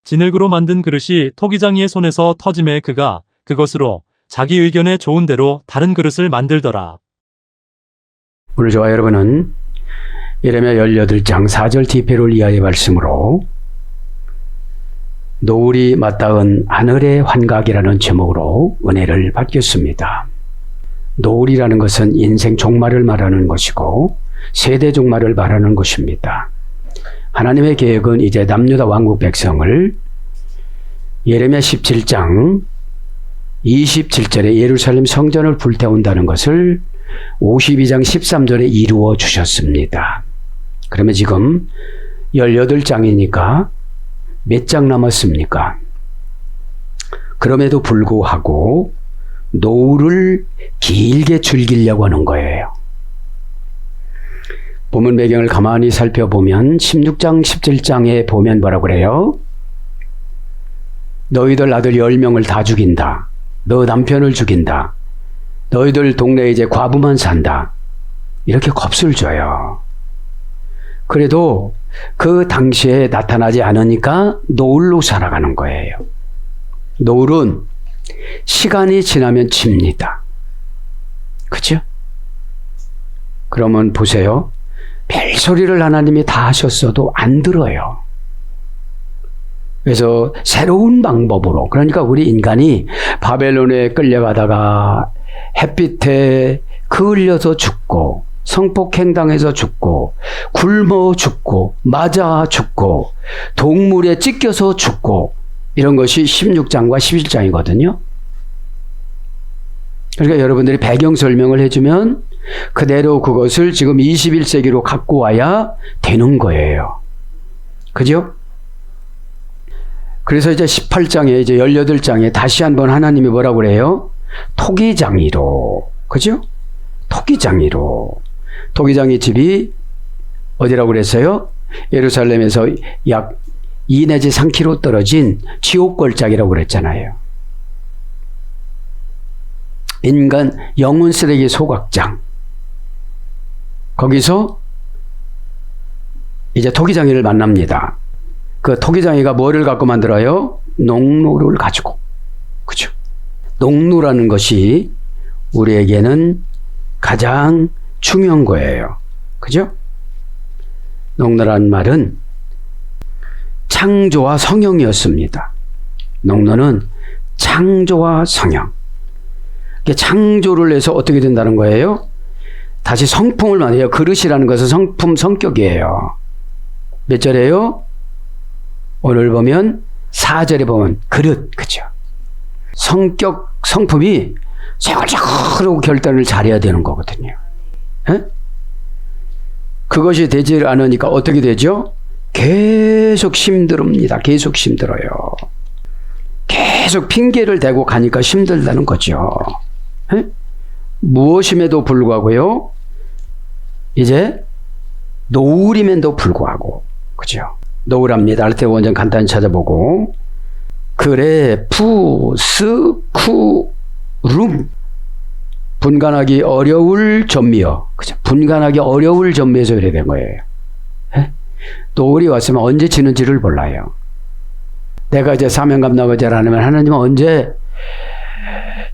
진흙으로 만든 그릇이 토기장이의 손에서 터짐에 그가 그것으로 자기 의견에 좋은 대로 다른 그릇을 만들더라. 오늘 저와 여러분은 예레미야 18장 4절 뒤편을 이하의 말씀으로 노을이 맞닿은 하늘의 환각이라는 제목으로 은혜를 받겠습니다. 노을이라는 것은 인생 종말을 말하는 것이고 세대 종말을 말하는 것입니다. 하나님의 계획은 이제 남유다 왕국 백성을 예레미야 17장 27절에 예루살렘 성전을 불태운다는 것을 52장 13절에 이루어 주셨습니다. 그러면 지금 18장이니까 몇 장 남았습니까? 그럼에도 불구하고 노을을 길게 즐기려고 하는 거예요. 본문 배경을 가만히 살펴보면 16장 17장에 보면 뭐라고 그래요? 너희들 아들 10명을 다 죽인다. 너 남편을 죽인다. 너희들 동네에 이제 과부만 산다. 이렇게 겁을 줘요. 그래도 그 당시에 나타나지 않으니까 노을로 살아가는 거예요. 노을은 시간이 지나면 집니다. 그죠? 그러면 보세요. 별소리를 하나님이 다 하셨어도 안 들어요. 그래서 새로운 방법으로, 그러니까 우리 인간이 바벨론에 끌려가다가 햇빛에 그을려서 죽고 성폭행당해서 죽고 굶어 죽고 맞아 죽고 동물에 찢겨서 죽고 이런 것이 16장과 17장이거든요. 그러니까 여러분들이 배경 설명을 해주면 그대로 그것을 지금 21세기로 갖고 와야 되는 거예요. 그죠? 그래서 이제 18장에 이제 18장에 다시 한번 하나님이 뭐라고 그래요? 토기장이로. 그죠? 토기장이로. 토기장이 집이 어디라고 그랬어요? 예루살렘에서 약 2 내지 3km 떨어진 지옥골짜기라고 그랬잖아요. 인간 영혼 쓰레기 소각장. 거기서 이제 토기장이를 만납니다. 그 토기장이가 뭐를 갖고 만들어요? 농로를 가지고. 그죠? 농로라는 것이 우리에게는 가장 중요한 거예요. 그죠? 농로라는 말은 창조와 성형이었습니다. 농로는 창조와 성형. 창조를 해서 어떻게 된다는 거예요? 다시 성품을 만들어요. 그릇이라는 것은 성품, 성격이에요. 몇 절에요? 오늘 보면 4절에 보면 그릇, 그죠? 성격, 성품이 세골세골하고 결단을 잘해야 되는 거거든요. 에? 그것이 되지 않으니까 어떻게 되죠? 계속 힘듭니다. 계속 힘들어요. 계속 핑계를 대고 가니까 힘들다는 거죠. 에? 무엇임에도 불구하고요. 이제 노을임에도 불구하고, 그죠? 노을합니다. 알테 원전 간단히 찾아보고 그래 푸스쿠룸 분간하기 어려울 전미여. 그죠? 분간하기 어려울 전미에서 이래 된 거예요. 에? 노을이 왔으면 언제 지는지를 몰라요. 내가 이제 사명감나고자를 하면 하나님은 언제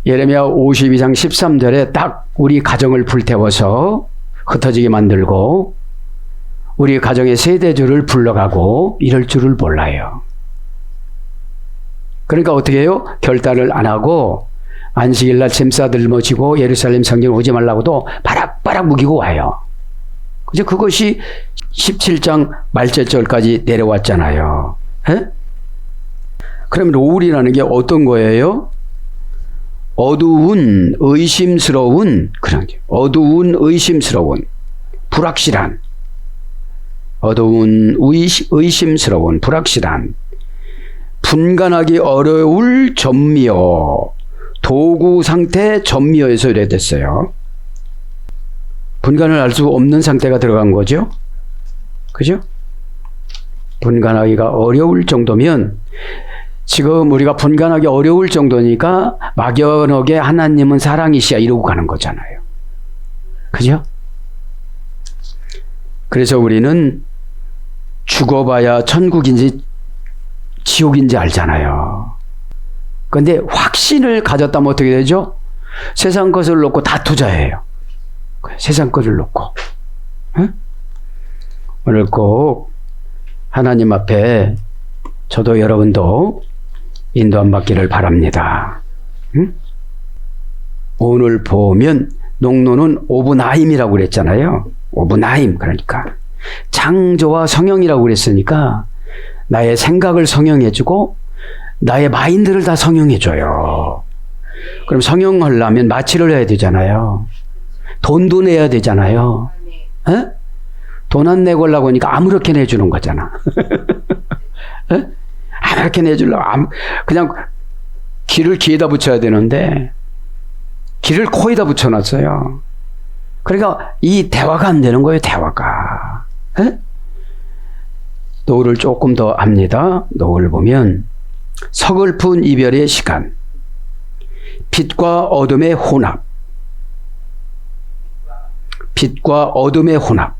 예레미야 52장 13절에 딱 우리 가정을 불태워서 흩어지게 만들고 우리 가정의 세대주를 불러가고 이럴 줄을 몰라요. 그러니까 어떻게 해요? 결단을 안 하고 안식일날 짐싸들 모시고 예루살렘 성전 오지 말라고도 바락바락 무기고 와요. 그죠? 그것이 17장 말절절까지 내려왔잖아요. 에? 그럼 노을이라는 게 어떤 거예요? 어두운 의심스러운 그런 게 어두운 의심스러운 불확실한 어두운 의심스러운 불확실한 분간하기 어려울 전미여 도구 상태 전미여에서 이래 됐어요. 분간을 알 수 없는 상태가 들어간 거죠. 그죠? 분간하기가 어려울 정도면 지금 우리가 분간하기 어려울 정도니까 막연하게 하나님은 사랑이시야 이러고 가는 거잖아요. 그죠? 그래서 우리는 죽어봐야 천국인지 지옥인지 알잖아요. 그런데 확신을 가졌다면 어떻게 되죠? 세상 것을 놓고 다 투자해요. 세상 것을 놓고. 응? 오늘 꼭 하나님 앞에 저도 여러분도 인도 안 받기를 바랍니다. 응? 오늘 보면 농노는 오브나임이라고 그랬잖아요. 오브나임, 그러니까 창조와 성형이라고 그랬으니까 나의 생각을 성형해주고 나의 마인드를 다 성형해줘요. 그럼 성형하려면 마취를 해야 되잖아요. 돈도 내야 되잖아요. 돈 안 내고 하려고 하니까 아무렇게 내주는 거잖아. 아무렇게 내주려고 그냥 귀를 귀에다 붙여야 되는데 귀를 코에다 붙여놨어요. 그러니까 이 대화가 안 되는 거예요. 대화가. 노을을 조금 더 합니다. 노을 보면 서글픈 이별의 시간, 빛과 어둠의 혼합, 빛과 어둠의 혼합.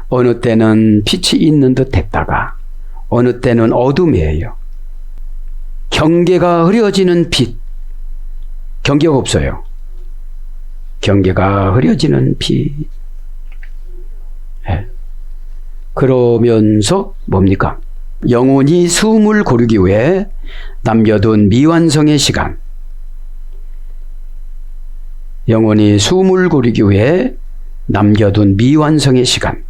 어느 때는 빛이 있는 듯 했다가 어느 때는 어둠이에요. 경계가 흐려지는 빛. 경계가 없어요. 경계가 흐려지는 빛. 그러면서 뭡니까? 영혼이 숨을 고르기 위해 남겨둔 미완성의 시간. 영혼이 숨을 고르기 위해 남겨둔 미완성의 시간.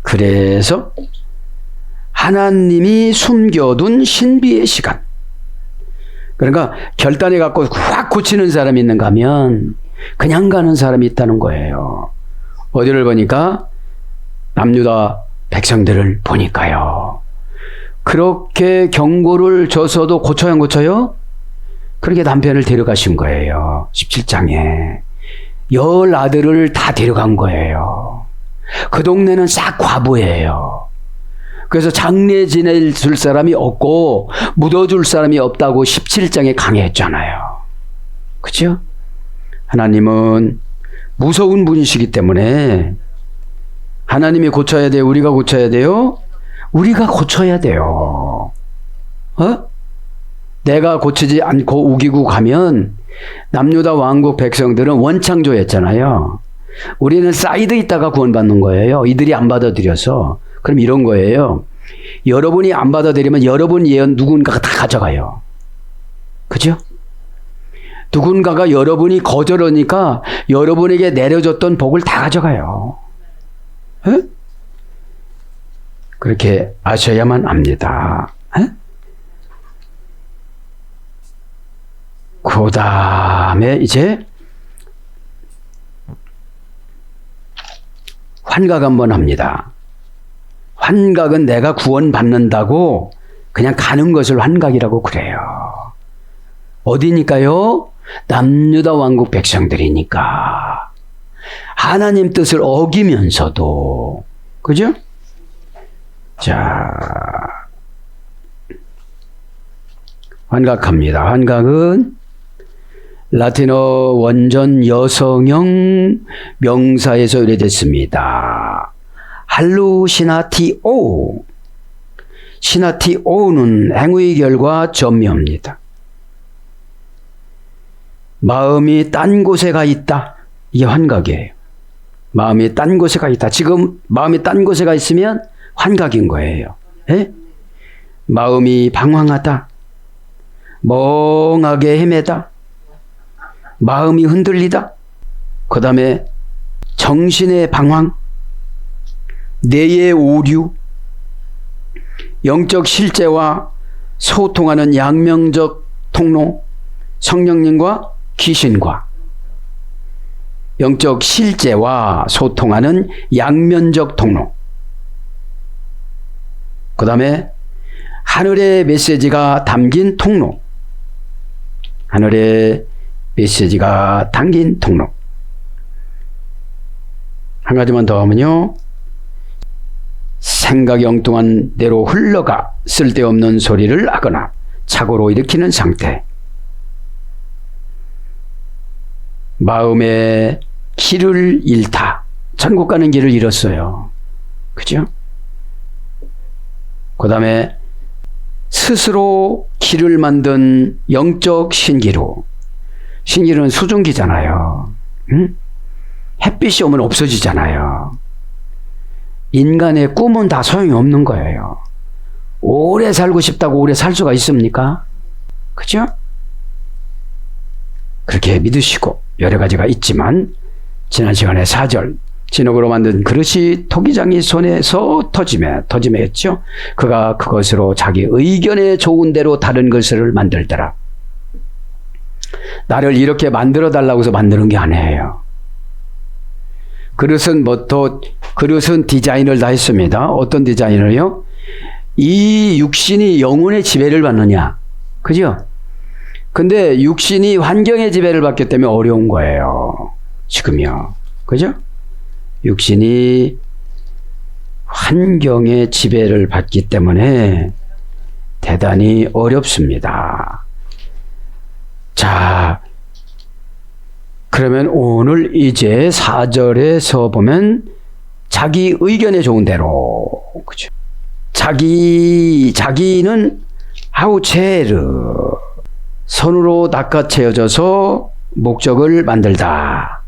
그래서 하나님이 숨겨둔 신비의 시간. 그러니까 결단해 갖고 확 고치는 사람이 있는가 하면 그냥 가는 사람이 있다는 거예요. 어디를 보니까 남유다 백성들을 보니까요. 그렇게 경고를 줘서도 고쳐야 안 고쳐요? 그렇게 남편을 데려가신 거예요. 17장에. 10아들을 다 데려간 거예요. 그 동네는 싹 과부예요. 그래서 장례 지내줄 사람이 없고 묻어줄 사람이 없다고 17장에 강해했잖아요. 그렇죠? 하나님은 무서운 분이시기 때문에 하나님이 고쳐야 돼요? 우리가 고쳐야 돼요? 우리가 고쳐야 돼요. 내가 고치지 않고 우기고 가면 남유다 왕국 백성들은 원창조였잖아요. 우리는 사이드 있다가 구원받는 거예요. 이들이 안 받아들여서. 그럼 이런 거예요. 여러분이 안 받아들이면 여러분 예언 누군가가 다 가져가요. 그죠? 누군가가 여러분이 거절하니까 여러분에게 내려줬던 복을 다 가져가요. 에? 그렇게 아셔야만 합니다. 그 다음에 이제 환각 한번 합니다. 환각은 내가 구원받는다고 그냥 가는 것을 환각이라고 그래요. 어디니까요? 남유다 왕국 백성들이니까. 하나님 뜻을 어기면서도. 그죠? 자, 환각합니다. 환각은 라틴어 원전 여성형 명사에서 유래됐습니다. 할루시나티오. 시나티오는 행위 결과 전미입니다. 마음이 딴 곳에 가 있다. 이게 환각이에요. 마음이 딴 곳에 가 있다. 지금 마음이 딴 곳에 가 있으면 환각인 거예요. 에? 마음이 방황하다. 멍하게 헤매다. 마음이 흔들리다. 그 다음에 정신의 방황, 뇌의 오류, 영적 실제와 소통하는 양면적 통로, 성령님과 귀신과 영적 실제와 소통하는 양면적 통로. 그 다음에 하늘의 메시지가 담긴 통로. 하늘의 메시지가 담긴 통로. 한 가지만 더 하면요. 생각이 엉뚱한 대로 흘러가 쓸데없는 소리를 하거나 착오로 일으키는 상태. 마음의 길을 잃다. 천국 가는 길을 잃었어요. 그죠? 그 다음에 스스로 길을 만든 영적 신기루. 신기루는 수증기잖아요. 응? 햇빛이 오면 없어지잖아요. 인간의 꿈은 다 소용이 없는 거예요. 오래 살고 싶다고 오래 살 수가 있습니까? 그죠? 그렇게 믿으시고 여러 가지가 있지만 지난 시간에 4절 진흙으로 만든 그릇이 토기장이 손에서 터지매 했죠. 그가 그것으로 자기 의견에 좋은 대로 다른 것을 만들더라. 나를 이렇게 만들어 달라고 해서 만드는 게 아니에요. 그릇은 디자인을 다 했습니다. 어떤 디자인을요? 이 육신이 영혼의 지배를 받느냐. 그죠? 근데 육신이 환경의 지배를 받기 때문에 어려운 거예요. 지금요. 그죠? 육신이 환경의 지배를 받기 때문에 대단히 어렵습니다. 자, 그러면 오늘 이제 4절에서 보면 자기 의견에 좋은 대로, 그죠? 자기는 하우체르, 손으로 낚아채어져서 목적을 만들다.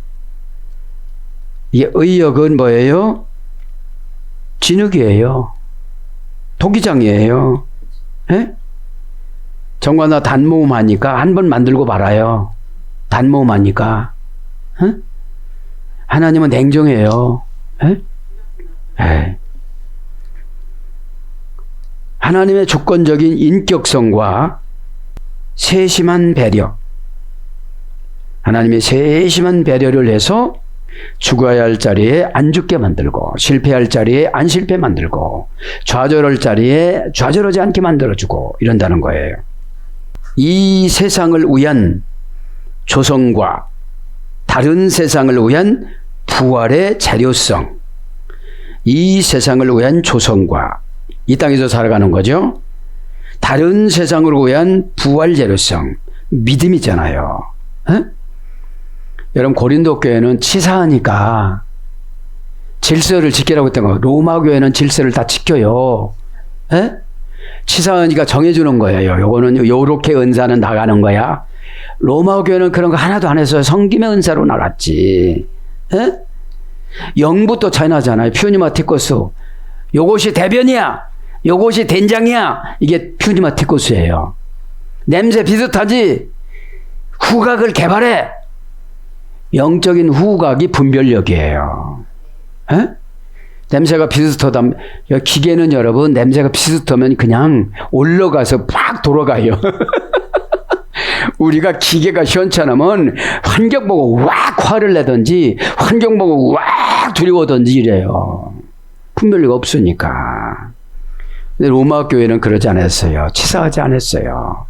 이 의역은 뭐예요? 진흙이에요. 토기장이에요. 예? 정관나 단모음 하니까 한 번 만들고 말아요. 단모음 하니까. 예? 하나님은 냉정해요. 예? 예. 하나님의 주권적인 인격성과 세심한 배려. 하나님의 세심한 배려를 해서 죽어야 할 자리에 안 죽게 만들고 실패할 자리에 안 실패 만들고 좌절할 자리에 좌절하지 않게 만들어주고 이런다는 거예요. 이 세상을 위한 조성과 다른 세상을 위한 부활의 재료성, 이 세상을 위한 조성과 이 땅에서 살아가는 거죠. 다른 세상을 위한 부활 재료성, 믿음이잖아요. 에? 여러분 고린도 교회는 치사하니까 질서를 지키라고 했던 거. 로마 교회는 질서를 다 지켜요. 에? 치사하니까 정해주는 거예요. 요거는 요렇게 은사는 나가는 거야. 로마 교회는 그런 거 하나도 안 했어요. 성김의 은사로 나갔지. 에? 영부터 차이 나잖아요. 퓨니마티코스. 요것이 대변이야. 요것이 된장이야. 이게 퓨니마티코스예요. 냄새 비슷하지? 후각을 개발해. 영적인 후각이 분별력이에요. 에? 냄새가 비슷하다면, 기계는 여러분, 냄새가 비슷하면 그냥 올라가서 팍 돌아가요. 우리가 기계가 시원찮으면 환경 보고 왁 화를 내든지, 환경 보고 왁 두려워든지 이래요. 분별력 없으니까. 근데 로마 교회는 그러지 않았어요. 치사하지 않았어요.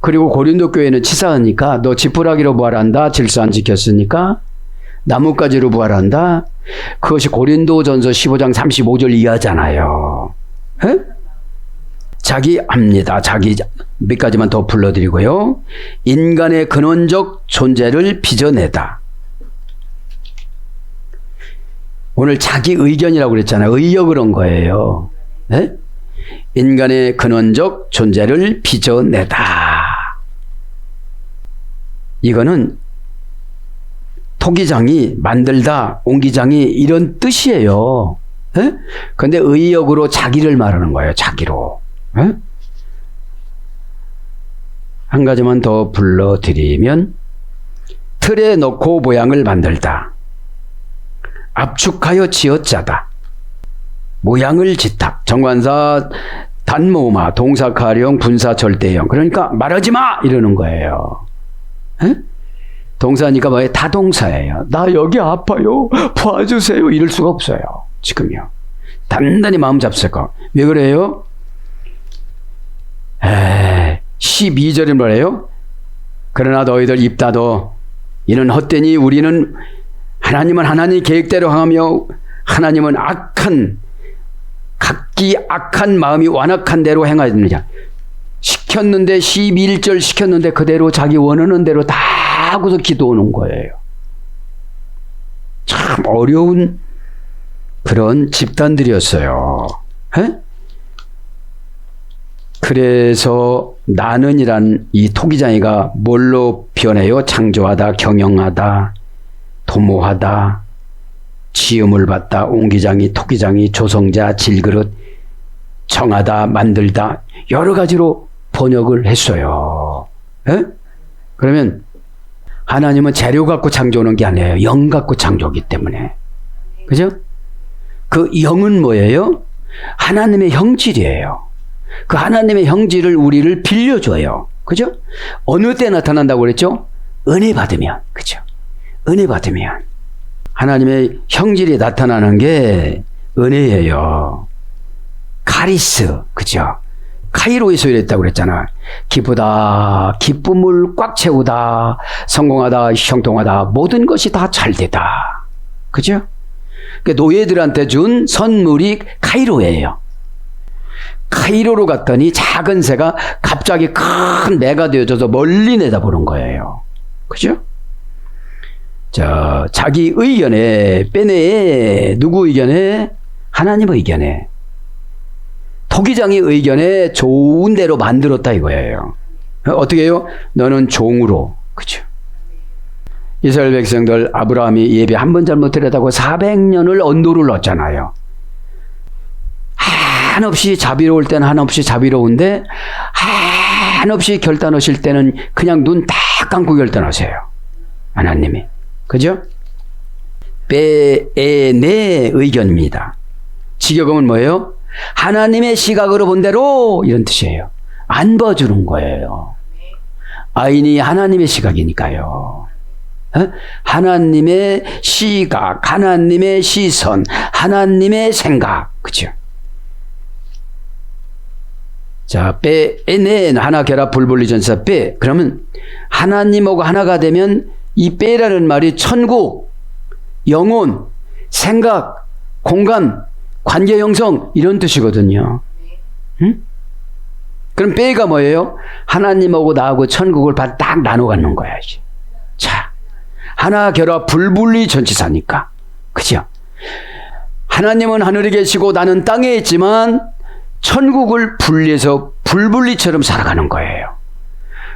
그리고 고린도 교회는 치사하니까 너 지푸라기로 부활한다. 질서 안 지켰으니까. 나뭇가지로 부활한다. 그것이 고린도전서 15장 35절 이하잖아요. 에? 자기 압니다. 자기 몇 가지만 더 불러드리고요. 인간의 근원적 존재를 빚어내다. 오늘 자기 의견이라고 그랬잖아요. 의역을 한 거예요. 에? 인간의 근원적 존재를 빚어내다. 이거는 토기장이 만들다, 옹기장이 이런 뜻이에요. 에? 근데 의역으로 자기를 말하는 거예요. 자기로. 에? 한 가지만 더 불러드리면 틀에 넣고 모양을 만들다. 압축하여 지어짜다. 모양을 짓다. 정관사 단모마 동사카령 분사 절대형. 그러니까 말하지 마 이러는 거예요. 에? 동사니까 뭐예요? 다동사예요. 나 여기 아파요. 봐주세요. 이럴 수가 없어요. 지금요. 단단히 마음 잡을 거. 왜 그래요? 12절에 뭐래요? 그러나 너희들 입 닫어. 이는 헛되니 우리는 하나님은 하나님 계획대로 행하며 하나님은 각기 악한 마음이 완악한 대로 행하느냐. 시켰는데 11절 시켰는데 그대로 자기 원하는 대로 다 하고서 기도하는 거예요. 참 어려운 그런 집단들이었어요. 에? 그래서 나는이란 이 토기장이가 뭘로 변해요? 창조하다, 경영하다, 도모하다, 지음을 받다, 옹기장이, 토기장이, 조성자, 질그릇, 정하다, 만들다 여러 가지로 번역을 했어요. 에? 그러면 하나님은 재료 갖고 창조하는 게 아니에요. 영 갖고 창조하기 때문에. 그죠? 그 영은 뭐예요? 하나님의 형질이에요. 그 하나님의 형질을 우리를 빌려줘요. 그죠? 어느 때 나타난다고 그랬죠? 은혜 받으면. 그죠? 은혜 받으면. 하나님의 형질이 나타나는 게 은혜예요. 카리스. 그죠? 카이로에서 이랬다고 그랬잖아. 기쁘다, 기쁨을 꽉 채우다, 성공하다, 형통하다, 모든 것이 다 잘되다. 그죠? 노예들한테 준 선물이 카이로예요. 카이로로 갔더니 작은 새가 갑자기 큰 매가 되어져서 멀리 내다보는 거예요. 그죠? 자기 의견에 빼내. 누구 의견에? 하나님 의견에. 토기장의 의견에 좋은 대로 만들었다 이거예요. 어떻게 해요? 너는 종으로. 그죠? 이스라엘 백성들 아브라함이 예배 한 번 잘못드렸다고 400년을 언도를 넣었잖아요. 한없이 자비로울 때는 한없이 자비로운데 한없이 결단하실 때는 그냥 눈 딱 감고 결단하세요. 하나님이. 그죠? 내 의견입니다. 직역음은 뭐예요? 하나님의 시각으로 본 대로 이런 뜻이에요. 안 봐주는 거예요. 아인이 하나님의 시각이니까요. 하나님의 시각, 하나님의 시선, 하나님의 생각. 그죠? 자, 빼내 하나 결합 불분리 전사 빼. 그러면 하나님하고 하나가 되면 이 빼라는 말이 천국, 영혼, 생각, 공간, 관계 형성 이런 뜻이거든요. 응? 그럼 빼가 뭐예요? 하나님하고 나하고 천국을 딱 나눠 갖는 거야. 이제. 자, 하나 결합 불분리 전치사니까. 그죠? 하나님은 하늘에 계시고 나는 땅에 있지만 천국을 분리해서 불분리처럼 살아가는 거예요.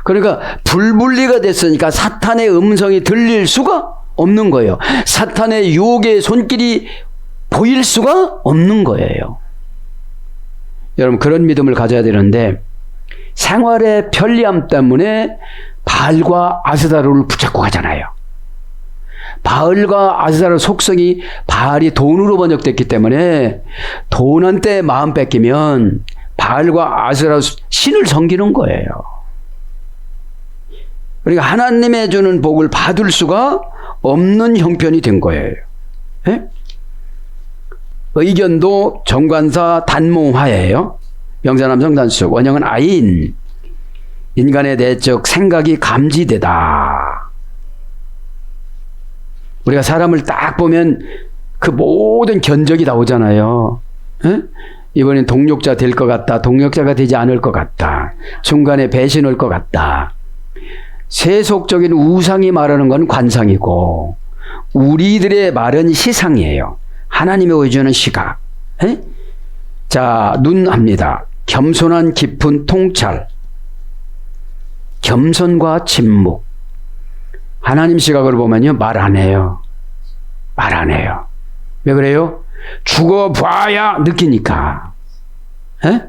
그러니까 불분리가 됐으니까 사탄의 음성이 들릴 수가 없는 거예요. 사탄의 유혹의 손길이 보일 수가 없는 거예요. 여러분 그런 믿음을 가져야 되는데 생활의 편리함 때문에 바알과 아스다로를 붙잡고 가잖아요. 바알과 아스다로 속성이 바알이 돈으로 번역됐기 때문에 돈한테 마음 뺏기면 바알과 아스다로 신을 섬기는 거예요. 그러니까 하나님의 주는 복을 받을 수가 없는 형편이 된 거예요. 예? 의견도 정관사 단몽화예요. 명사남성 단수 원형은 아인. 인간의 내적 생각이 감지되다. 우리가 사람을 딱 보면 그 모든 견적이 나오잖아요. 에? 이번엔 동력자 될 것 같다. 동력자가 되지 않을 것 같다. 중간에 배신할 것 같다. 세속적인 우상이 말하는 건 관상이고 우리들의 말은 시상이에요. 하나님의 보여주는 시각. 에? 자, 눈 합니다. 겸손한 깊은 통찰. 겸손과 침묵. 하나님 시각으로 보면요, 말 안 해요. 말 안 해요. 왜 그래요? 죽어봐야 느끼니까. 에?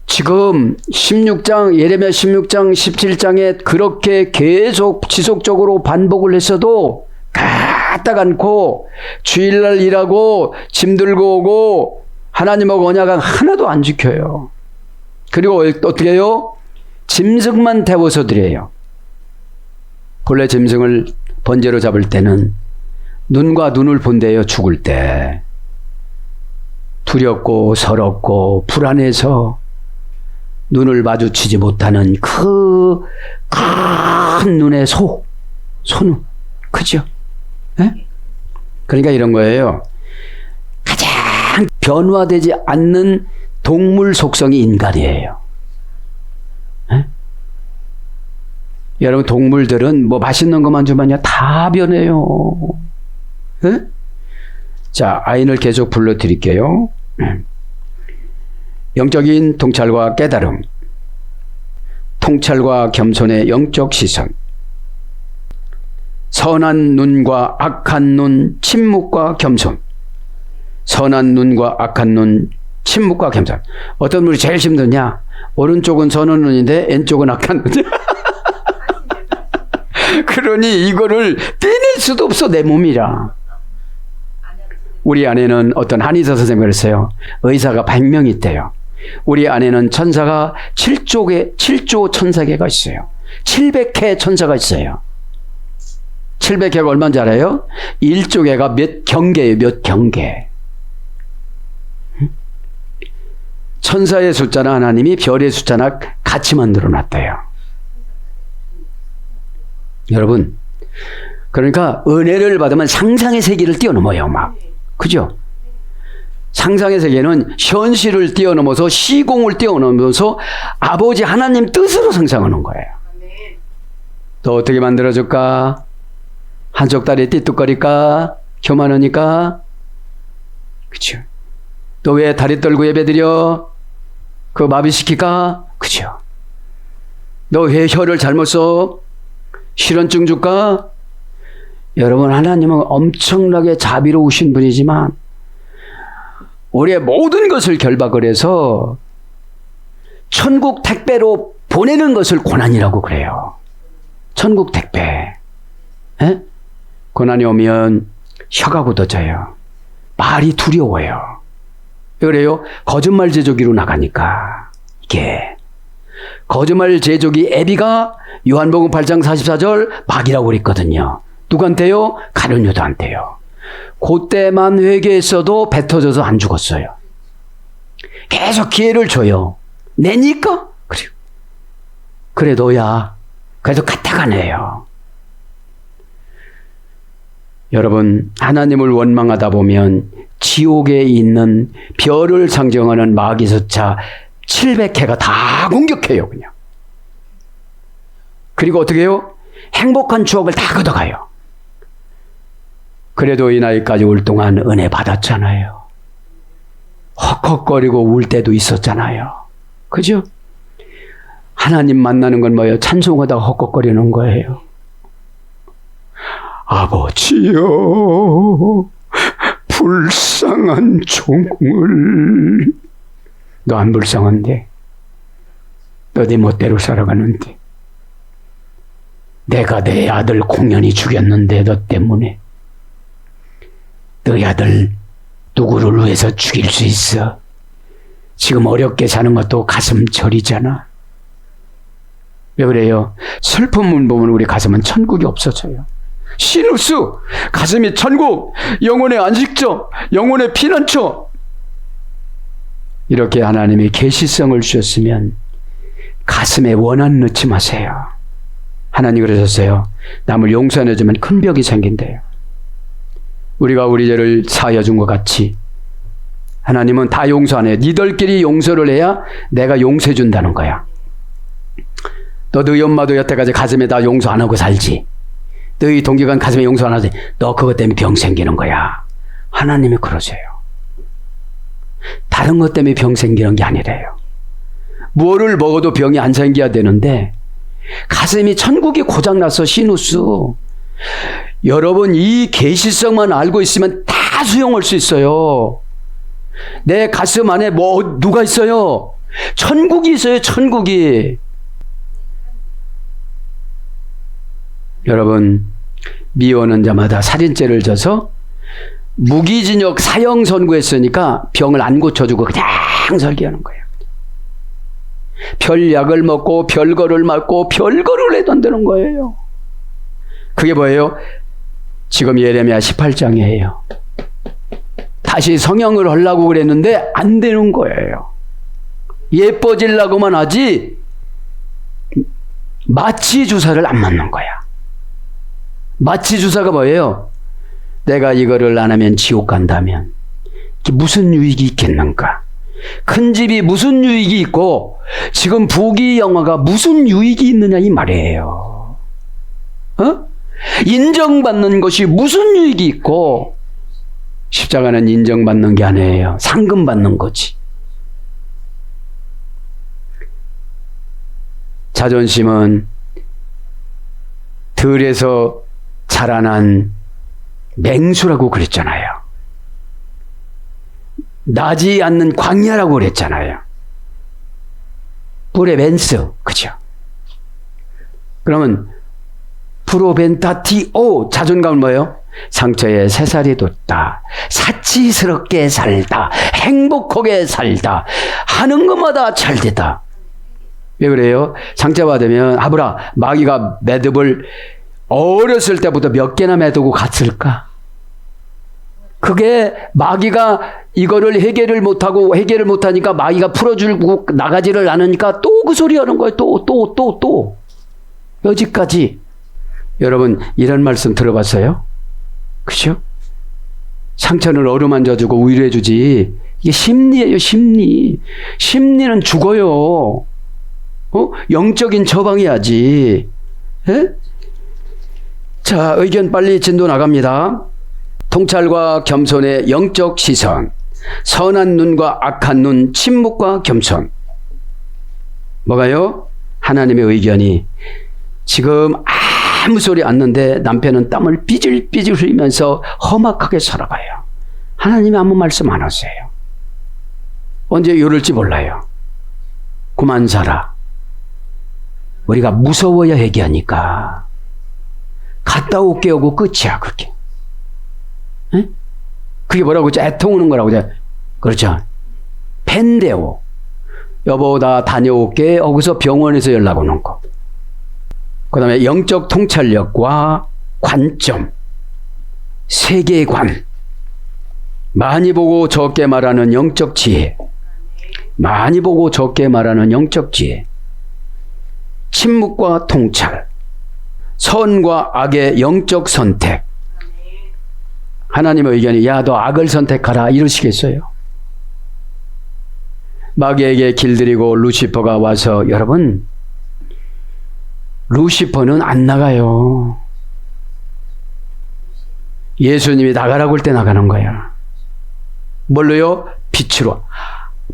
지금 16장, 예레미야 16장, 17장에 그렇게 계속 지속적으로 반복을 했어도 까딱 않고 주일날 일하고 짐 들고 오고 하나님하고 언약은 하나도 안 지켜요. 그리고 어떻게 해요? 짐승만 태워서 드려요. 본래 짐승을 번제로 잡을 때는 눈과 눈을 본대요. 죽을 때. 두렵고 서럽고 불안해서 눈을 마주치지 못하는 그 큰 눈의 소눈. 그죠? 네? 그러니까 이런 거예요. 가장 변화되지 않는 동물 속성이 인간이에요. 네? 여러분 동물들은 뭐 맛있는 것만 주면요 다 변해요. 네? 자, 아인을 계속 불러드릴게요. 영적인 통찰과 깨달음, 통찰과 겸손의 영적 시선, 선한 눈과 악한 눈, 침묵과 겸손. 선한 눈과 악한 눈, 침묵과 겸손. 어떤 분이 제일 힘드냐? 오른쪽은 선한 눈인데 왼쪽은 악한 눈. 그러니 이거를 떼낼 수도 없어, 내 몸이라. 우리 안에는 어떤 한의사 선생님이 그랬어요. 의사가 100명 있대요. 우리 안에는 천사가 7조 천사계가 있어요. 700회 천사가 있어요. 700회가 얼마인지 알아요? 1조개가 몇 경계예요, 몇 경계. 천사의 숫자나 하나님이 별의 숫자나 같이 만들어 놨대요. 여러분, 그러니까 은혜를 받으면 상상의 세계를 뛰어넘어요, 막. 그죠? 상상의 세계는 현실을 뛰어넘어서 시공을 뛰어넘어서 아버지 하나님 뜻으로 상상하는 거예요. 또 어떻게 만들어줄까? 한쪽 다리 띠뚝거릴까? 교만하니까? 그죠? 또 왜 다리 떨고 예배드려? 그거 마비시킬까? 그죠? 너 왜 혀를 잘못 써? 실언증 줄까? 여러분, 하나님은 엄청나게 자비로우신 분이지만 우리의 모든 것을 결박을 해서 천국 택배로 보내는 것을 고난이라고 그래요. 천국 택배. 에? 고난이 오면 혀가 굳어져요. 말이 두려워요. 왜 그래요? 거짓말 제조기로 나가니까. 이게 거짓말 제조기 애비가 요한복음 8장 44절 막이라고 그랬거든요. 누구한테요? 가룟 유다한테요. 그때만 회개했어도 배 터져서 안 죽었어요. 계속 기회를 줘요. 내니까? 그래 너야. 그래도 갖다가네요. 여러분, 하나님을 원망하다 보면 지옥에 있는 별을 상징하는 마귀 숫자 700회가 다 공격해요, 그냥. 그리고 어떻게 해요? 행복한 추억을 다 걷어가요. 그래도 이 나이까지 올 동안 은혜 받았잖아요. 헉헉거리고 울 때도 있었잖아요. 그죠? 하나님 만나는 건 뭐예요? 찬송하다가 헉헉거리는 거예요. 아버지여, 불쌍한 종을. 너 안 불쌍한데? 너 네 멋대로 살아가는데? 내가 내 아들 공연히 죽였는데 너 때문에. 너희 아들 누구를 위해서 죽일 수 있어? 지금 어렵게 사는 것도 가슴 저리잖아. 왜 그래요? 슬픔을 보면 우리 가슴은 천국이 없어져요. 시누스, 가슴이 천국, 영혼의 안식처, 영혼의 피난처. 이렇게 하나님이 계시성을 주셨으면 가슴에 원한 넣지 마세요. 하나님 그러셨어요. 남을 용서 안 해주면 큰 벽이 생긴대요. 우리가 우리 죄를 사하여 준 것 같이 하나님은 다 용서 안 해요. 니들끼리 용서를 해야 내가 용서해 준다는 거야. 너 너희 엄마도 여태까지 가슴에 다 용서 안 하고 살지. 너희 동기간 가슴에 용서 안 하지. 너 그것 때문에 병 생기는 거야. 하나님이 그러세요. 다른 것 때문에 병 생기는 게 아니래요. 뭐를 먹어도 병이 안 생겨야 되는데 가슴이 천국이 고장나서 시누스. 여러분, 이 계시성만 알고 있으면 다 수용할 수 있어요. 내 가슴 안에 누가 있어요? 천국이 있어요, 천국이. 여러분, 미워하는 자마다 살인죄를 져서 무기징역 사형 선고했으니까 병을 안 고쳐주고 그냥 설계하는 거예요. 별약을 먹고 별거를 맞고 별거를 해단다는 거예요. 그게 뭐예요? 지금 예레미야 18장이에요. 다시 성형을 하려고 그랬는데 안 되는 거예요. 예뻐지려고만 하지 마취 주사를 안 맞는 거야. 마취 주사가 뭐예요? 내가 이거를 안 하면 지옥 간다면 무슨 유익이 있겠는가? 큰 집이 무슨 유익이 있고 지금 부귀 영화가 무슨 유익이 있느냐 이 말이에요. 어? 인정받는 것이 무슨 유익이 있고 어? 십자가는 인정받는 게 아니에요. 상금 받는 거지. 자존심은 들에서 자라난 맹수라고 그랬잖아요. 나지 않는 광야라고 그랬잖아요. 프레벤스, 그죠? 그러면 프로벤타티오, 자존감은 뭐예요? 상처에 새살이 돋다, 사치스럽게 살다, 행복하게 살다, 하는 것마다 잘 됐다. 왜 그래요? 상처받으면 아브라, 마귀가 매듭을 어렸을 때부터 몇 개나 매두고 갔을까? 그게 마귀가 이거를 해결을 못하니까 마귀가 풀어주고 나가지를 않으니까 또 그 소리 하는 거예요. 또. 여지까지. 여러분, 이런 말씀 들어봤어요? 그죠? 상처는 어루만져주고 위로해주지. 이게 심리예요, 심리. 심리는 죽어요. 영적인 처방해야지. 에? 자, 의견 빨리 진도 나갑니다. 통찰과 겸손의 영적 시선, 선한 눈과 악한 눈, 침묵과 겸손. 뭐가요? 하나님의 의견이 지금 아무 소리 안 나는데 남편은 땀을 삐질삐질 흘리면서 험악하게 살아가요. 하나님이 아무 말씀 안 하세요. 언제 이럴지 몰라요. 그만 살아. 우리가 무서워야 얘기하니까 갔다 올게 하고 끝이야, 그게. 에? 그게 뭐라고 그러죠? 애통하는 거라고 그러죠. 그렇죠. 펜데오. 여보, 나 다녀올게. 거기서 병원에서 연락 오는 거. 그 다음에 영적 통찰력과 관점, 세계관. 많이 보고 적게 말하는 영적 지혜. 많이 보고 적게 말하는 영적 지혜. 침묵과 통찰. 선과 악의 영적 선택. 하나님의 의견이 야, 너 악을 선택하라 이러시겠어요? 마귀에게 길들이고 루시퍼가 와서, 여러분, 루시퍼는 안 나가요. 예수님이 나가라고 할 때 나가는 거야. 뭘로요? 빛으로.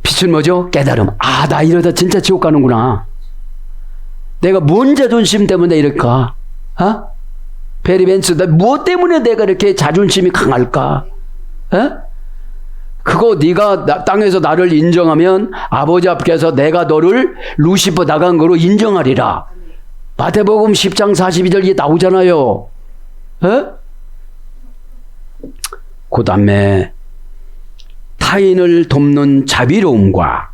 빛은 뭐죠? 깨달음. 아, 나 이러다 진짜 지옥 가는구나. 내가 뭔 자존심 때문에 이럴까? 베리벤스, 나 무엇 때문에 내가 이렇게 자존심이 강할까? 그거 네가 땅에서 나를 인정하면 아버지 앞에서 내가 너를 루시퍼 나간 거로 인정하리라. 마태복음 10장 42절 이게 나오잖아요. 그 다음에 타인을 돕는 자비로움과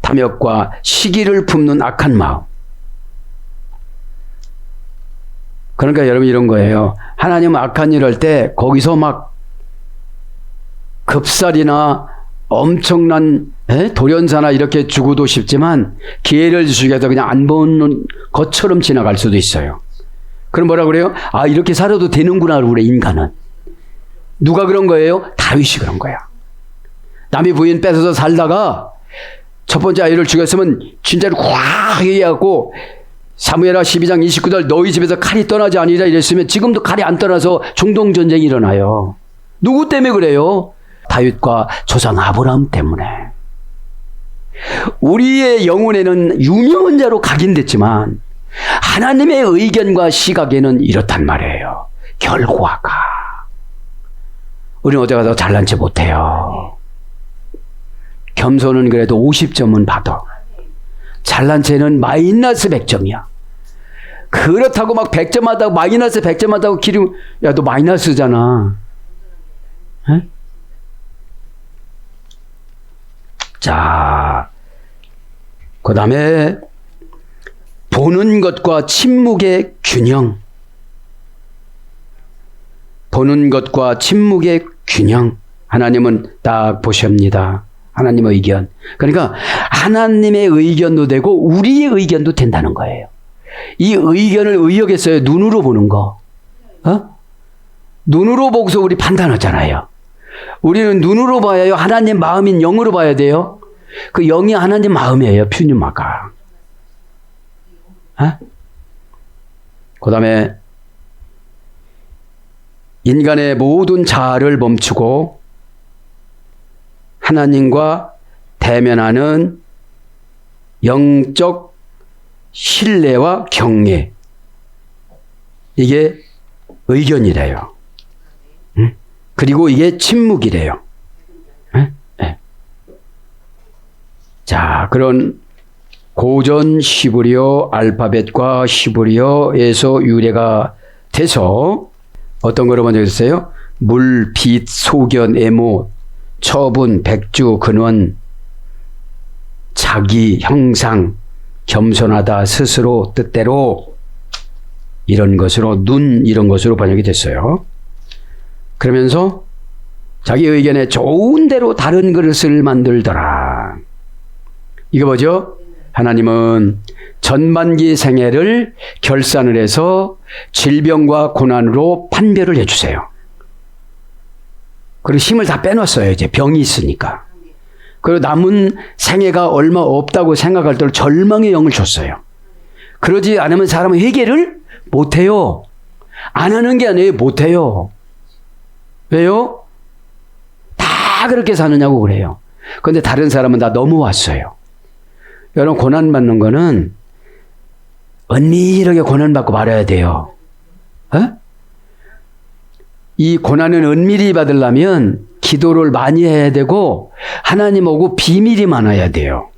탐욕과 시기를 품는 악한 마음. 그러니까 여러분 이런 거예요. 하나님은 악한 일 할 때 거기서 막 급살이나 엄청난 돌연사나 이렇게 주고도 싶지만 기회를 주시기 위해서 그냥 안 보는 것처럼 지나갈 수도 있어요. 그럼 뭐라 그래요? 아, 이렇게 살아도 되는구나 그래, 인간은. 누가 그런 거예요? 다윗이 그런 거야. 남의 부인 뺏어서 살다가 첫 번째 아이를 죽였으면 진짜로 확 얘기하고 사무엘하 12장 29절 너희 집에서 칼이 떠나지 아니라 이랬으면 지금도 칼이 안 떠나서 중동전쟁이 일어나요. 누구 때문에 그래요? 다윗과 조상 아브라함 때문에. 우리의 영혼에는 유명한 자로 각인됐지만 하나님의 의견과 시각에는 이렇단 말이에요. 결과가. 우리는 어디 가서 잘난 체 못해요. 겸손은 그래도 50점은 받아. 잘난 체는 마이너스 100점이야. 그렇다고 막 100점 하다고 마이너스 100점 하다고 기름, 야, 너 마이너스잖아. 에? 자, 그 다음에 보는 것과 침묵의 균형. 보는 것과 침묵의 균형. 하나님은 딱 보십니다. 하나님의 의견. 그러니까 하나님의 의견도 되고 우리의 의견도 된다는 거예요. 이 의견을 의역했어요. 눈으로 보는 거. 눈으로 보고서 우리 판단하잖아요. 우리는 눈으로 봐야요. 하나님 마음인 영으로 봐야 돼요. 그 영이 하나님 마음이에요. 퓨뉴마가. 그 다음에 인간의 모든 자아를 멈추고 하나님과 대면하는 영적 신뢰와 경외. 이게 의견이래요. 응? 그리고 이게 침묵이래요. 응? 네. 자, 그런 고전 시브리어 알파벳과 시브리어에서 유래가 돼서 어떤 거로 먼저 했어요? 물, 빛, 소견, 애모, 처분, 백주, 근원, 자기, 형상, 겸손하다, 스스로, 뜻대로 이런 것으로 눈 이런 것으로 번역이 됐어요. 그러면서 자기 의견에 좋은 대로 다른 그릇을 만들더라. 이거 뭐죠? 하나님은 전반기 생애를 결산을 해서 질병과 고난으로 판별을 해주세요. 그리고 힘을 다 빼놨어요. 이제 병이 있으니까. 그리고 남은 생애가 얼마 없다고 생각할 때 절망의 영을 줬어요. 그러지 않으면 사람은 회개를 못해요. 안 하는 게 아니에요. 못해요. 왜요? 다 그렇게 사느냐고 그래요. 그런데 다른 사람은 다 넘어왔어요. 여러분, 고난받는 거는 은밀하게 고난받고 말아야 돼요. 어? 이 고난은 은밀히 받으려면 기도를 많이 해야 되고 하나님하고 비밀이 많아야 돼요.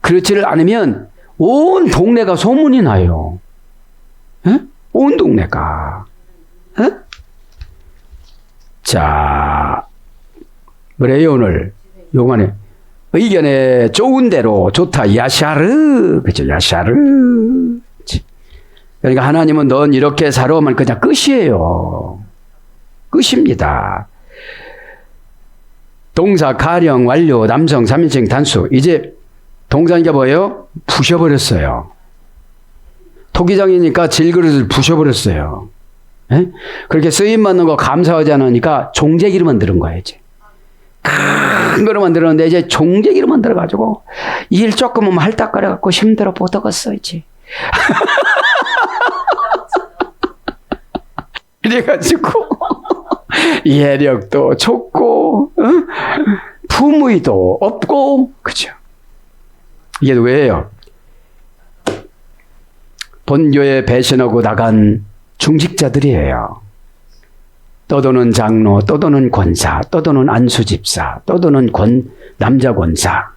그렇지를 않으면 온 동네가 소문이 나요. 에? 온 동네가. 에? 자, 그래요. 오늘 요만해. 의견에 좋은 대로 좋다. 야샤르. 그죠? 야샤르. 그러니까 하나님은 넌 이렇게 살아오면 그냥 끝이에요. 끝입니다. 동사, 가령, 완료, 남성, 3인칭, 단수. 이제 동사니까 뭐예요? 부셔버렸어요. 토기장이니까 질그릇을 부셔버렸어요. 에? 그렇게 쓰임받는 거 감사하지 않으니까 종제기로 만드는 거예요, 이제. 큰 거로 만들었는데 이제 종제기로 만들어가지고 일 조금 하면 할딱거려갖고 힘들어 못 하겠어, 이제. 이래가지고 예력도 좋고 품위도 없고, 그죠? 이게 왜예요? 본교에 배신하고 나간 중직자들이에요. 떠도는 장로, 떠도는 권사, 떠도는 안수집사, 떠도는 남자 권사.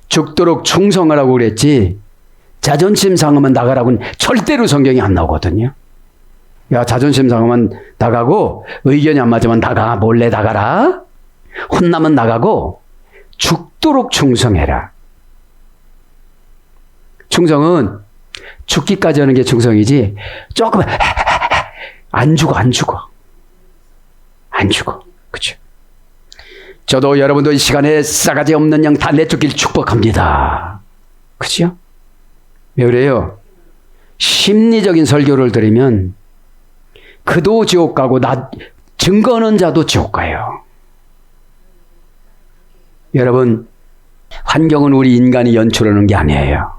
죽도록 충성하라고 그랬지 자존심 상하면 나가라고는 절대로 성경이 안 나오거든요. 야, 자존심 상하면 나가고 의견이 안 맞으면 나가, 몰래 나가라. 혼나면 나가고 죽도록 충성해라. 충성은 죽기까지 하는 게 충성이지 조금 안 죽어. 그렇죠? 저도 여러분도 이 시간에 싸가지 없는 양 다 내쫓길 축복합니다. 그렇죠? 왜 그래요? 심리적인 설교를 들으면 그도 지옥 가고 증거하는 자도 지옥 가요. 여러분, 환경은 우리 인간이 연출하는 게 아니에요.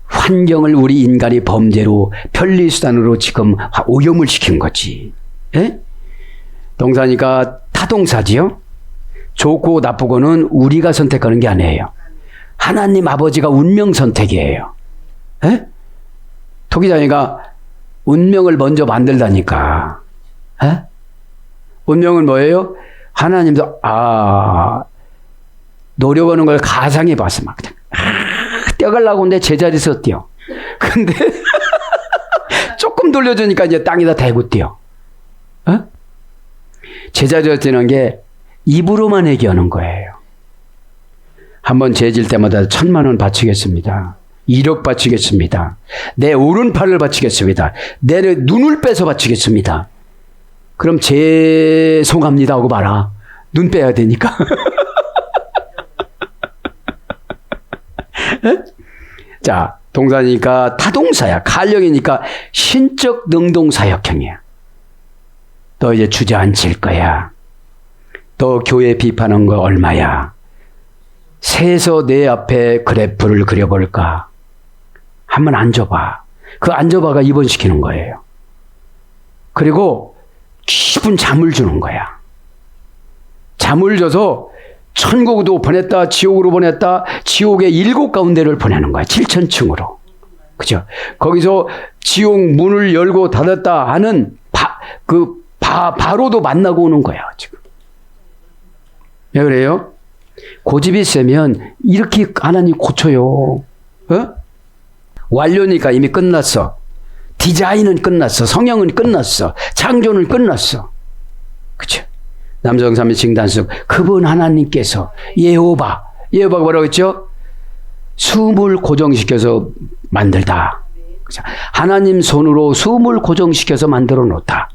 환경을 우리 인간이 범죄로 편리수단으로 지금 오염을 시킨 거지. 예? 동사니까 타동사지요. 좋고 나쁘고는 우리가 선택하는 게 아니에요. 하나님 아버지가 운명 선택이에요. 예? 토기장이가 운명을 먼저 만들다니까. 예? 운명은 뭐예요? 하나님도 노력하는 걸 가상해 봤어. 막 뛰어가려고 하는데 제자리에서 뛰어. 근데 조금 돌려주니까 이제 땅에다 대고 뛰어. 어? 제자리에서 뛰는 게 입으로만 얘기하는 거예요. 한번 재질 때마다 1,000만 원 바치겠습니다. 1억 바치겠습니다. 내 오른팔을 바치겠습니다. 내 눈을 빼서 바치겠습니다. 그럼 죄송합니다 하고 말아. 눈 빼야 되니까. 자, 동사니까 타동사야. 가령이니까 신적 능동사역형이야. 너 이제 주저앉힐 거야. 너 교회 비판한 거 얼마야? 세서 내 앞에 그래프를 그려볼까? 한번 앉아봐. 그 앉아봐가 입원시키는 거예요. 그리고 깊은 잠을 주는 거야. 잠을 줘서 천국으로 보냈다, 지옥으로 보냈다, 지옥의 7 가운데를 보내는 거야. 7천층으로. 그죠? 거기서 지옥 문을 열고 닫았다 하는 바로도 만나고 오는 거야, 지금. 왜 그래요? 고집이 세면 이렇게 하나님 고쳐요. 어? 완료니까 이미 끝났어. 디자인은 끝났어. 성형은 끝났어. 창조는 끝났어. 그쵸? 남성삼위 징단속 그분 하나님께서 예호바가 뭐라고 했죠? 숨을 고정시켜서 만들다. 그쵸? 하나님 손으로 숨을 고정시켜서 만들어 놓다.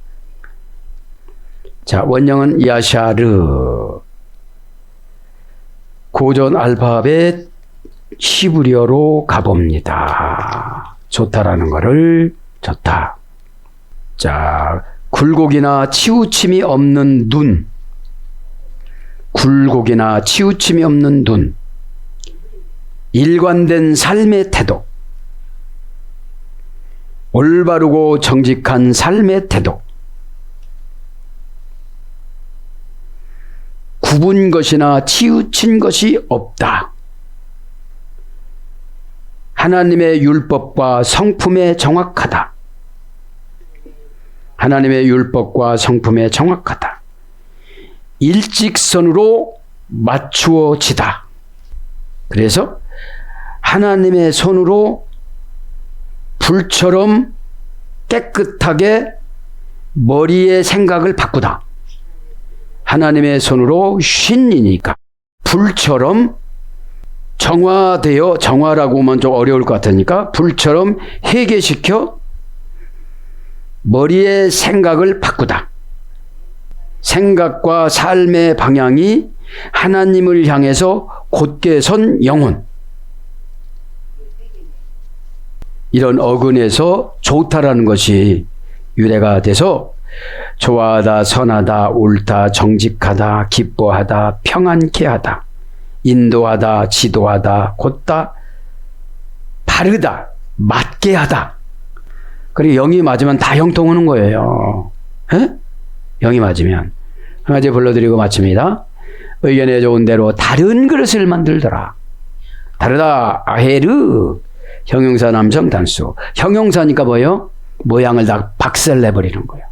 자, 원형은 야샤르. 고전 알파벳 히브리어로 가봅니다. 좋다라는 거를 좋다. 자, 굴곡이나 치우침이 없는 눈. 굴곡이나 치우침이 없는 눈. 일관된 삶의 태도. 올바르고 정직한 삶의 태도. 굽은 것이나 치우친 것이 없다. 하나님의 율법과 성품에 정확하다. 하나님의 율법과 성품에 정확하다. 일직선으로 맞추어지다. 그래서 하나님의 손으로 불처럼 깨끗하게 머리의 생각을 바꾸다. 하나님의 손으로 쉰이니까 불처럼 정화라고 하면 좀 어려울 것 같으니까 불처럼 회개시켜 머리의 생각을 바꾸다. 생각과 삶의 방향이 하나님을 향해서 곧게 선 영혼. 이런 어근에서 좋다라는 것이 유래가 돼서 좋아하다, 선하다, 옳다, 정직하다, 기뻐하다, 평안케 하다, 인도하다, 지도하다, 곧다, 바르다, 맞게 하다. 그리고 영이 맞으면 다 형통하는 거예요. 에? 영이 맞으면. 한 가지 불러드리고 마칩니다. 의견에 좋은 대로 다른 그릇을 만들더라. 다르다, 아헤르. 형용사 남성 단수. 형용사니까 뭐예요? 모양을 다 박살내버리는 거예요.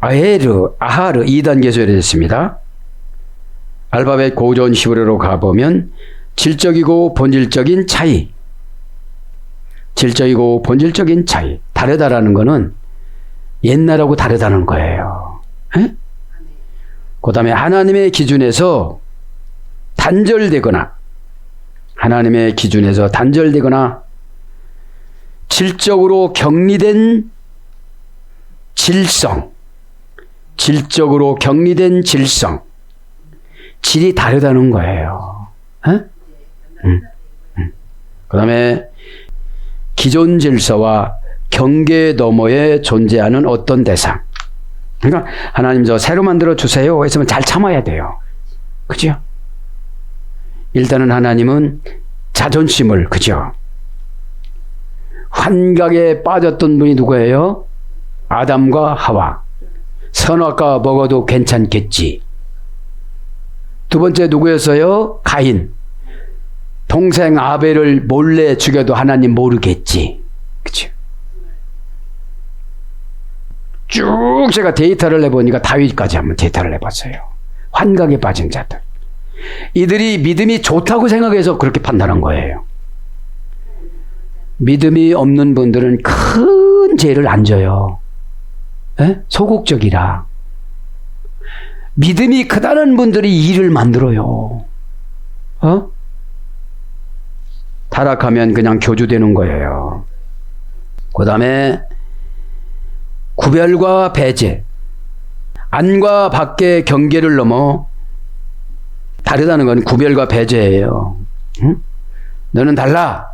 아헤르, 아하르 2단계 소리됐습니다. 알파벳 고전 히브리어로 가보면 질적이고 본질적인 차이. 질적이고 본질적인 차이. 다르다라는 거는 옛날하고 다르다는 거예요. 그 다음에 하나님의 기준에서 단절되거나 하나님의 기준에서 단절되거나 질적으로 격리된 질성. 질적으로 격리된 질성. 질이 다르다는 거예요. 그 다음에 기존 질서와 경계 너머에 존재하는 어떤 대상. 그러니까 하나님 저 새로 만들어 주세요 했으면 잘 참아야 돼요. 그죠? 일단은 하나님은 자존심을, 그죠? 환각에 빠졌던 분이 누구예요? 아담과 하와. 선악과 먹어도 괜찮겠지. 두 번째 누구였어요? 가인. 동생 아벨을 몰래 죽여도 하나님 모르겠지. 그치? 쭉 제가 데이터를 내보니까 다윗까지 한번 데이터를 내봤어요. 환각에 빠진 자들. 이들이 믿음이 좋다고 생각해서 그렇게 판단한 거예요. 믿음이 없는 분들은 큰 죄를 안 져요. 에? 소극적이라. 믿음이 크다는 분들이 일을 만들어요. 어? 타락하면 그냥 교주되는 거예요. 그 다음에 구별과 배제. 안과 밖의 경계를 넘어 다르다는 건 구별과 배제예요. 응? 너는 달라.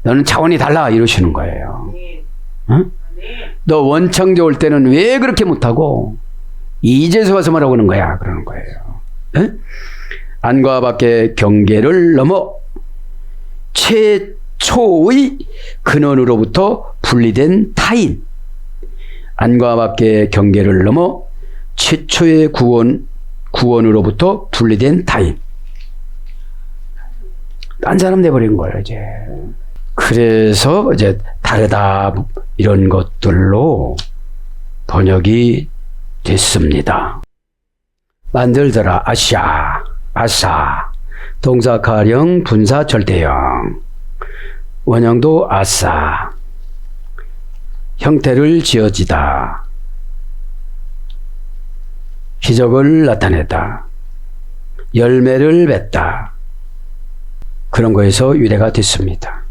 너는 차원이 달라. 이러시는 거예요. 응? 너 원창조 올 때는 왜 그렇게 못하고 이제서 와서 뭐라고 하는 거야. 그러는 거예요. 응? 안과 밖의 경계를 넘어 최초의 근원으로부터 분리된 타인. 안과 밖의 경계를 넘어 최초의 구원으로부터 분리된 타인. 딴 사람 돼버린 거예요, 이제. 그래서 이제 다르다 이런 것들로 번역이 됐습니다. 만들더라 아샤, 아사, 동사 가령, 분사 절대형, 원형도 아싸, 형태를 지어지다, 기적을 나타내다, 열매를 맺다, 그런 거에서 유래가 됐습니다.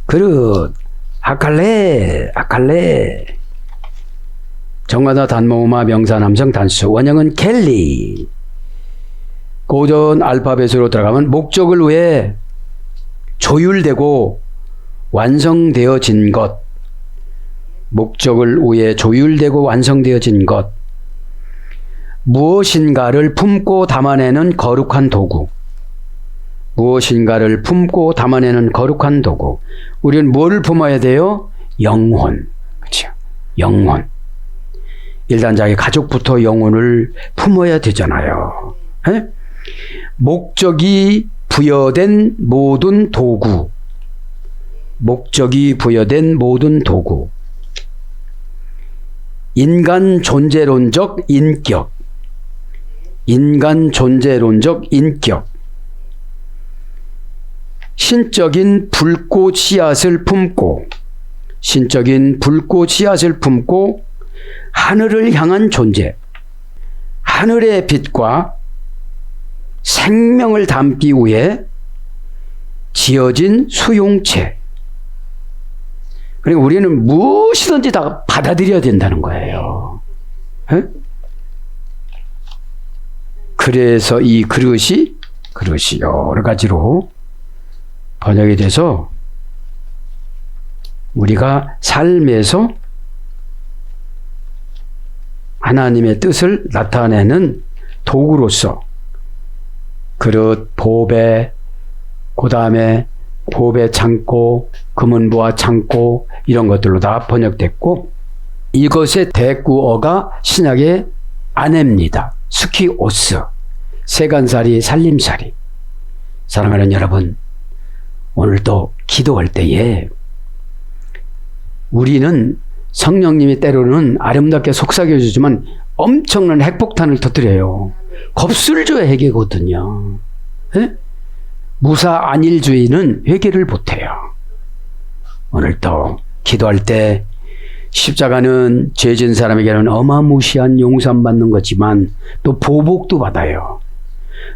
그릇, 아칼레, 아칼레, 정관사 단모음화 명사 남성 단수, 원형은 켈리. 고전 알파벳으로 들어가면 목적을 위해 조율되고 완성되어진 것, 목적을 위해 조율되고 완성되어진 것, 무엇인가를 품고 담아내는 거룩한 도구, 무엇인가를 품고 담아내는 거룩한 도구. 우리는 뭘 품어야 돼요? 영혼. 그렇죠? 영혼. 일단 자기 가족부터 영혼을 품어야 되잖아요. 에? 목적이 부여된 모든 도구. 목적이 부여된 모든 도구. 인간 존재론적 인격. 인간 존재론적 인격. 신적인 불꽃 씨앗을 품고, 신적인 불꽃 씨앗을 품고 하늘을 향한 존재, 하늘의 빛과 생명을 담기 위해 지어진 수용체. 그러니까 우리는 무엇이든지 다 받아들여야 된다는 거예요. 에? 그래서 이 그릇이 여러 가지로 번역이 돼서 우리가 삶에서 하나님의 뜻을 나타내는 도구로서 그릇, 보배, 그 다음에 보배 창고, 금은보화 창고 이런 것들로 다 번역됐고, 이것의 대구어가 신약의 아내입니다. 스키오스, 세간살이, 살림살이. 사랑하는 여러분, 오늘도 기도할 때에 우리는 성령님이 때로는 아름답게 속삭여주지만 엄청난 핵폭탄을 터뜨려요. 겁을 줘야 회개거든요. 에? 무사 안일주의는 회개를 못해요. 오늘도 기도할 때 십자가는 죄진 사람에게는 어마무시한 용서받는 거지만 또 보복도 받아요.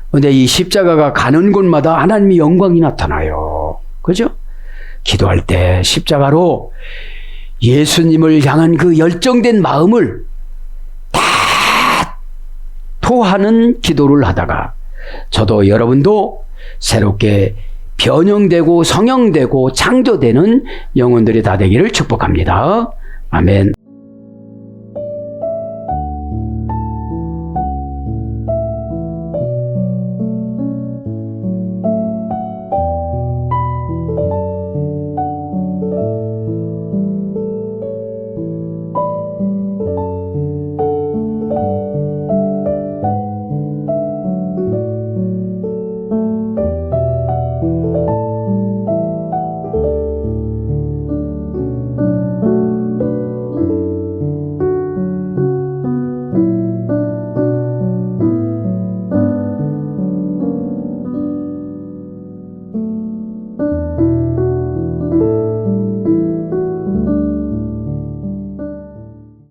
그런데 이 십자가가 가는 곳마다 하나님의 영광이 나타나요. 그죠? 기도할 때 십자가로 예수님을 향한 그 열정된 마음을 다 토하는 기도를 하다가 저도 여러분도 새롭게 변형되고 성형되고 창조되는 영혼들이 다 되기를 축복합니다. 아멘.